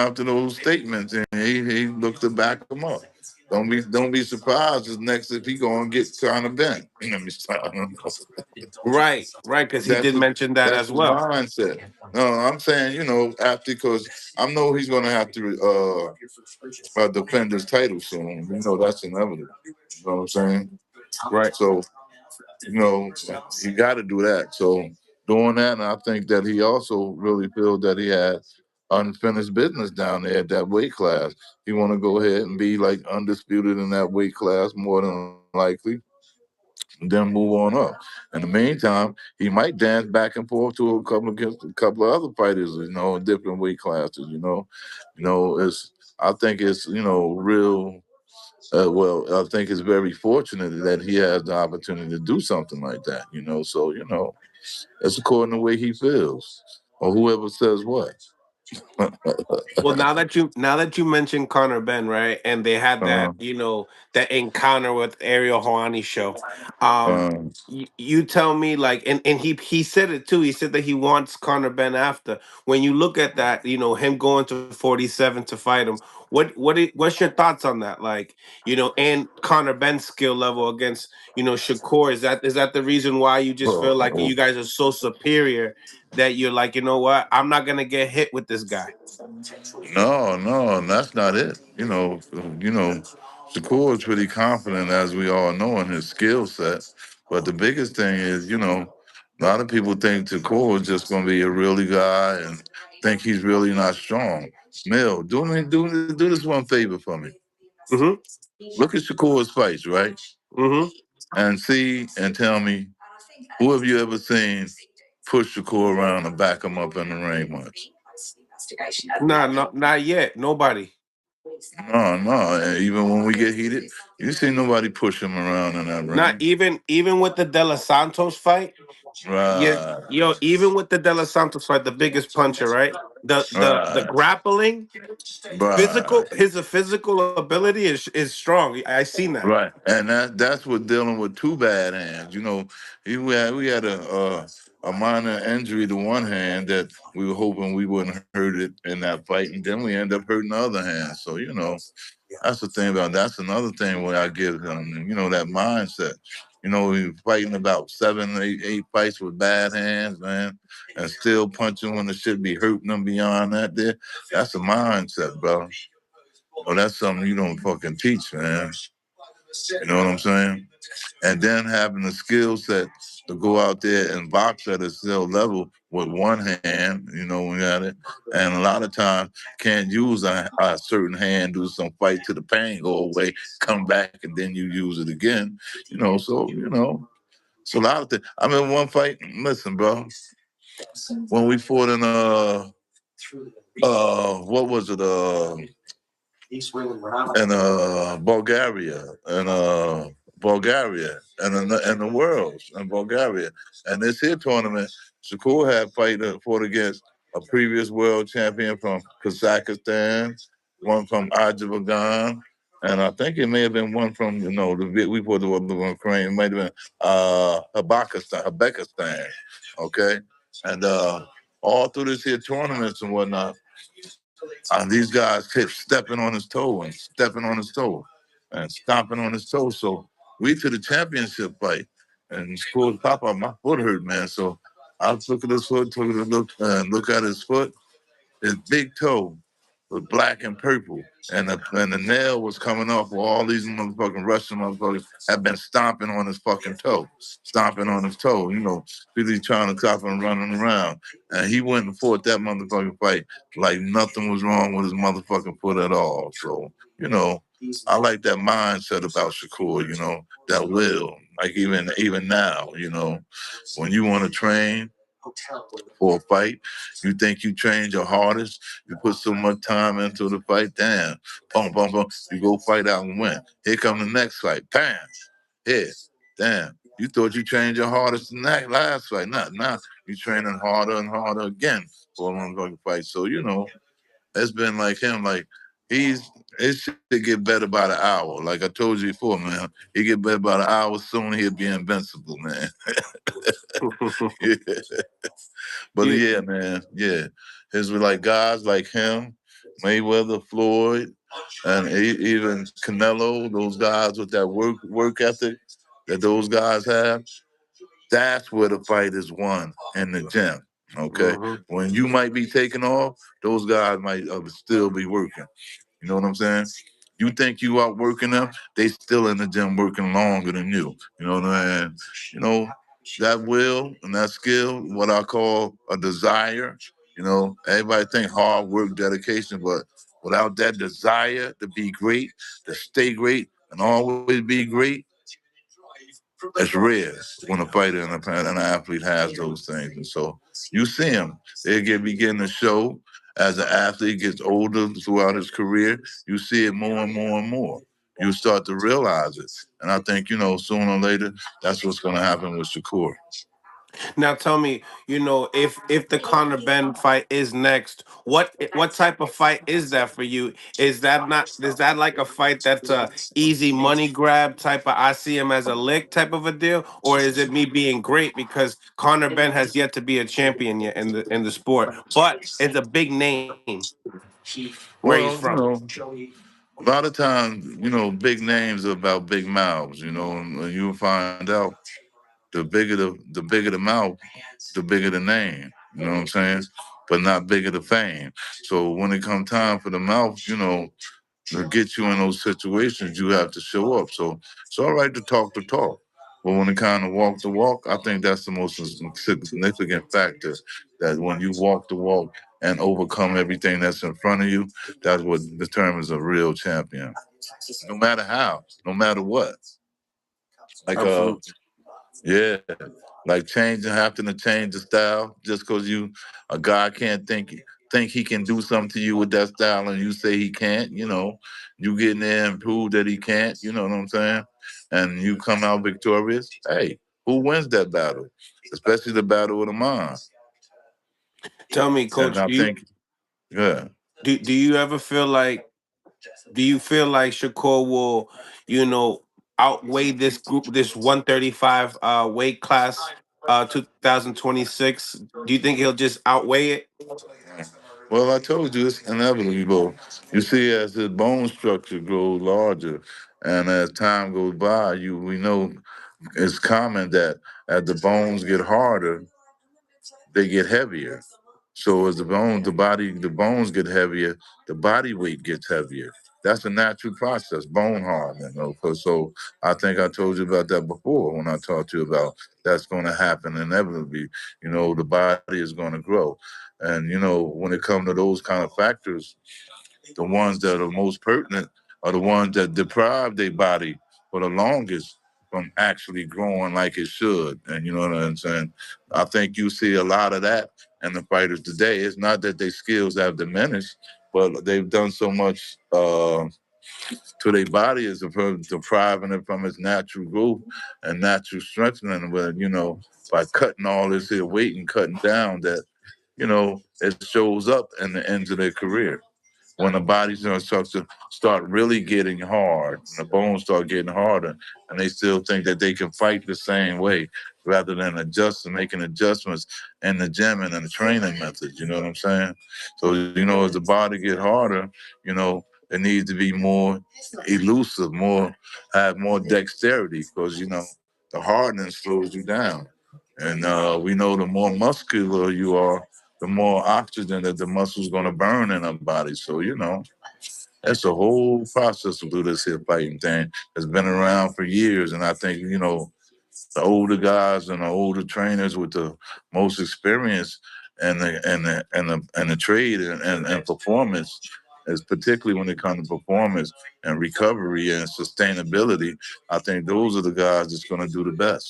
after those statements, and he looked to back them up. Don't be surprised if next if he gonna get Conor Benn. Let me stop. Right, because he That's did the mention that that's as the well. mindset. No, I'm saying after because I know he's gonna have to defend his title soon. That's inevitable. You know what I'm saying? Right. So he got to do that. So doing that, and I think that he also really feels that he had unfinished business down there at that weight class. He want to go ahead and be like undisputed in that weight class more than likely, and then move on up. In the meantime, he might dance back and forth to a couple against a couple of other fighters, in different weight classes. It's I think it's real. Well, I think it's very fortunate that he has the opportunity to do something like that. So it's according to the way he feels, or whoever says what. Well, now that you mentioned Conor Benn, right, and they had that uh, that encounter with Ariel Helwani's show. um, You tell me, like, and he said it too. He said that he wants Conor Benn after. When you look at that, him going to 47 to fight him. What's your thoughts on that? Like, and Conor Benn's skill level against Shakur. Is that the reason why you just feel like oh, you guys are so superior that you're like, you know what, I'm not gonna get hit with this guy. no, that's not it. Shakur is pretty confident, as we all know, in his skill set. But the biggest thing is, a lot of people think Shakur is just going to be a really guy and think he's really not strong. Mill, do this one favor for me. Mm-hmm. Look at Shakur's fights, right? Mm-hmm. And see and tell me, who have you ever seen push Shakur around and back him up in the ring much? Nah, not yet. Nobody. No. And even when we get heated, you see nobody push him around in that Not ring. even with the De Los Santos fight. Yeah, Right, even with the De Los Santos fight, the biggest puncher, right? The right, grappling, right. his physical ability is strong. I seen that. Right, and that's what dealing with two bad hands. We had a minor injury to one hand that we were hoping we wouldn't hurt it in that fight, and then we end up hurting the other hand. So that's the thing about that's another thing where I give him that mindset. He's fighting about 7, 8 fights with bad hands, man, and still punching when it should be hurting him beyond that. That's a mindset, bro. Oh, that's something you don't fucking teach, man. You know what I'm saying? And then having the skill set to go out there and box at a still level with one hand, we got it. And a lot of times can't use a certain hand, do some fight to the pain, go away, come back, and then you use it again. It's a lot of things. I mean, one fight, listen, bro, when we fought in, what was it? In Bulgaria, and in the worlds in Bulgaria, and this here tournament, Shakur had fought against a previous world champion from Kazakhstan, one from Azerbaijan, and I think it may have been one from we fought the one from Ukraine. It might have been Uzbekistan, okay, and all through this here tournaments and whatnot. These guys kept stepping on his toe and stepping on his toe and stomping on his toe. So we to the championship fight and scored pop up. My foot hurt, man. So I took at his foot, took a look at his foot. His big toe was black and purple, and the nail was coming off where all these motherfucking Russian motherfuckers had been stomping on his fucking toe, stomping on his toe. Really trying to stop him running around, and he went and fought that motherfucking fight like nothing was wrong with his motherfucking foot at all. So I like that mindset about Shakur. That will, like even now, when you want to train for a fight. You think you trained your hardest. You put so much time into the fight. Damn, boom, boom, boom. You go fight out and win. Here come the next fight. Bam, here. Damn. You thought you trained your hardest in that last fight. Not now. You training harder and harder again for a motherfucking fight. So it's been like him. Like it should get better by the hour. Like I told you before, man. He get better by the hour soon. He'll be invincible, man. Yeah. But you yeah, man, yeah. It's like guys like him, Mayweather, Floyd, and even Canelo, those guys with that work ethic that those guys have, that's where the fight is won in the gym. Okay, Hmm. when you might be taking off, those guys might still be working. You know what I'm saying? You think you out working them, they still in the gym working longer than you. You know what I mean? You know, that will and that skill, what I call a desire. You know, everybody think hard work, dedication, but without that desire to be great, to stay great, and always be great, it's rare when a fighter and an athlete has those things. And so you see them, begin to show as an athlete gets older throughout his career, you see it more and more and more. You start to realize it. And I think, sooner or later, that's what's going to happen with Shakur. Now tell me, if the Conor Ben fight is next, what type of fight is that for you? Is that like a fight that's a easy money grab type of I see him as a lick type of a deal, or is it me being great because Conor Ben has yet to be a champion yet in the sport, but it's a big name where he's Well, from. a lot of times, big names are about big mouths, and you'll find out the bigger the mouth, the bigger the name. You know what I'm saying? But not bigger the fame. So when it comes time for the mouth, to get you in those situations, you have to show up. So it's all right to talk the talk. But when it kind of walk the walk, I think that's the most significant factor. That when you walk the walk and overcome everything that's in front of you, that's what determines a real champion. No matter how, no matter what. Like Absolutely. yeah, like having to change the style just because a guy can't think he can do something to you with that style and you say he can't. You get in there and prove that he can't. You know what I'm saying? And you come out victorious. Hey, who wins that battle? Especially the battle of the mind. Tell me, And Coach, I think, yeah. do you ever feel like do you feel like Shakur will, you know, outweigh this group, this 135 weight class 2026? Do you think he'll just outweigh it? Well, I told you it's inevitable. You see, as his bone structure grows larger, and as time goes by, we know it's common that as the bones get harder, they get heavier. So as the bones get heavier, the body weight gets heavier. That's a natural process, bone hardening. So I think I told you about that before when I talked to you about that's going to happen inevitably. The body is going to grow, and when it comes to those kind of factors, the ones that are most pertinent are the ones that deprive their body for the longest from actually growing like it should. And you know what I'm saying? I think you see a lot of that in the fighters today. It's not that their skills have diminished, but they've done so much to their body is depriving it from its natural growth and natural strengthening. But by cutting all this here weight and cutting down, that it shows up in the ends of their career when the body's going to start really getting hard, and the bones start getting harder, and they still think that they can fight the same way rather than making adjustments in the gym and in the training methods. You know what I'm saying? So, as the body get harder, it needs to be more elusive, have more dexterity because, the hardness slows you down. And we know the more muscular you are, the more oxygen that the muscle's going to burn in our body. So, that's a whole process to do this here fighting thing. It's been around for years. And I think, the older guys and the older trainers with the most experience and the trade and performance is particularly when it comes to performance and recovery and sustainability. I think those are the guys that's going to do the best.